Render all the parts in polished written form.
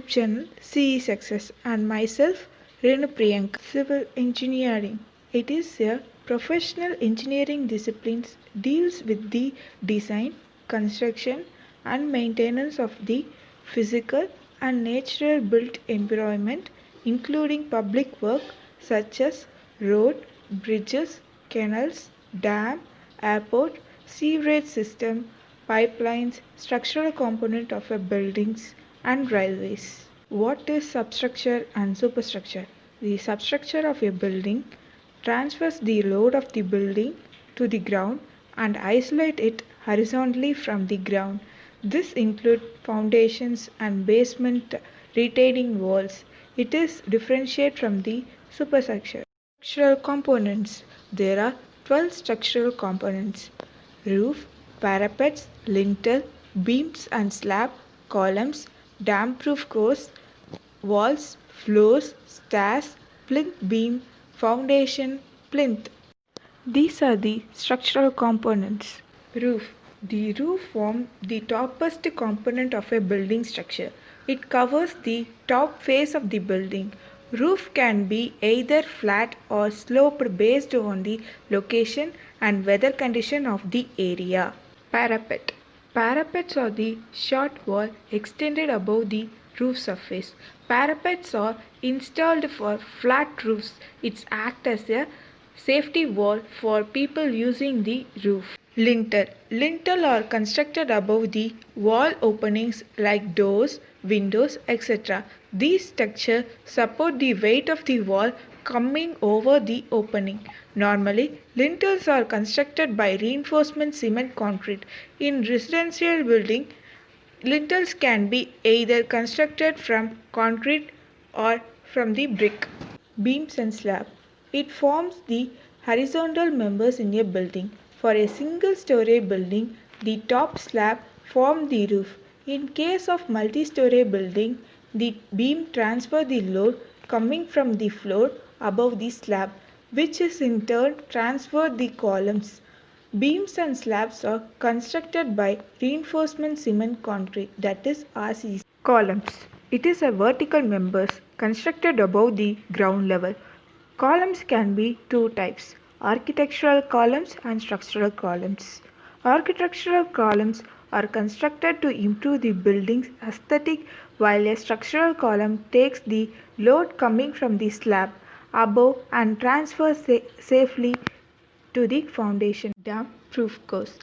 YouTube channel CE Success and myself Renupriyanka. Civil engineering. It is a professional engineering discipline deals with the design, construction and maintenance of the physical and natural built environment including public work such as road, bridges, canals, dam, airport, sewerage system, pipelines, structural component of a buildings and railways. What is substructure and superstructure? The substructure of a building transfers the load of the building to the ground and isolate it horizontally from the ground. This includes foundations and basement retaining walls. It is differentiated from the superstructure. Structural components. There are 12 structural components: roof, parapets, lintel, beams and slab, columns, dam-proof cores, walls, floors, stairs, plinth beam, foundation, plinth. These are the structural components. Roof. The roof forms the topmost component of a building structure. It covers the top face of the building. Roof can be either flat or sloped based on the location and weather condition of the area. Parapet. Parapets are the short wall extended above the roof surface. Parapets are installed for flat roofs. It acts as a safety wall for people using the roof. Lintel. Lintel are constructed above the wall openings like doors, windows, etc. These structures support the weight of the wall coming over the opening. Normally, lintels are constructed by reinforcement cement concrete. In residential building, lintels can be either constructed from concrete or from the brick. Beams and slab. It forms the horizontal members in a building. For a single-story building, the top slab forms the roof. In case of multi-story building, the beam transfers the load coming from the floor above the slab, which is in turn transferred the columns. Beams and slabs are constructed by reinforcement cement concrete, that is RCC. Columns. It is a vertical members constructed above the ground level. Columns can be two types: architectural columns and structural columns. Architectural columns are constructed to improve the building's aesthetic, while a structural column takes the load coming from the slab above and transfers safely to the foundation. Damp-proof cores.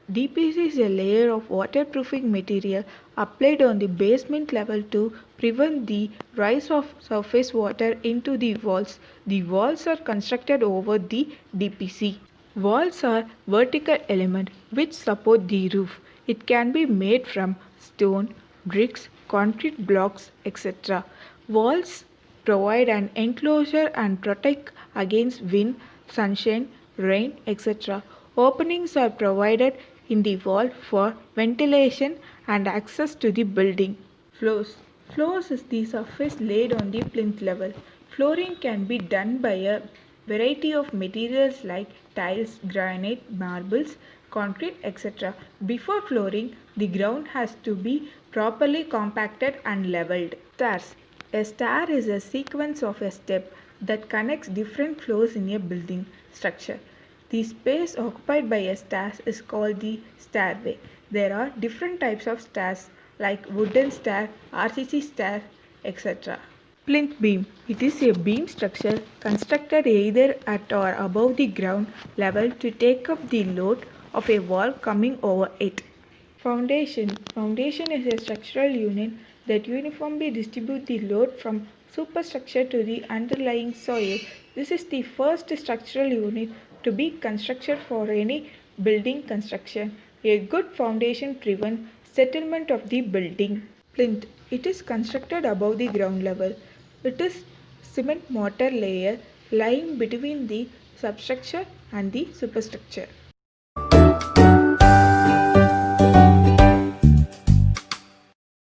DPC is a layer of waterproofing material applied on the basement level to prevent the rise of surface water into the walls. The walls are constructed over the DPC. Walls are vertical elements which support the roof. It can be made from stone, bricks, concrete blocks, etc. Walls provide an enclosure and protect against wind, sunshine, rain, etc. Openings are provided in the wall for ventilation and access to the building. Floors. Floors is the surface laid on the plinth level. Flooring can be done by a variety of materials like tiles, granite, marbles, concrete, etc. Before flooring, the ground has to be properly compacted and leveled. Stairs. A stair is a sequence of a step that connects different floors in a building structure. The space occupied by a stair is called the stairway. There are different types of stairs like wooden stair, RCC stair, etc. Plinth beam. It is a beam structure constructed either at or above the ground level to take up the load of a wall coming over it. Foundation. Foundation is a structural unit that uniformly distributes the load from superstructure to the underlying soil. This is the first structural unit to be constructed for any building construction. A good foundation prevents settlement of the building. Plinth. It is constructed above the ground level. It is cement mortar layer lying between the substructure and the superstructure.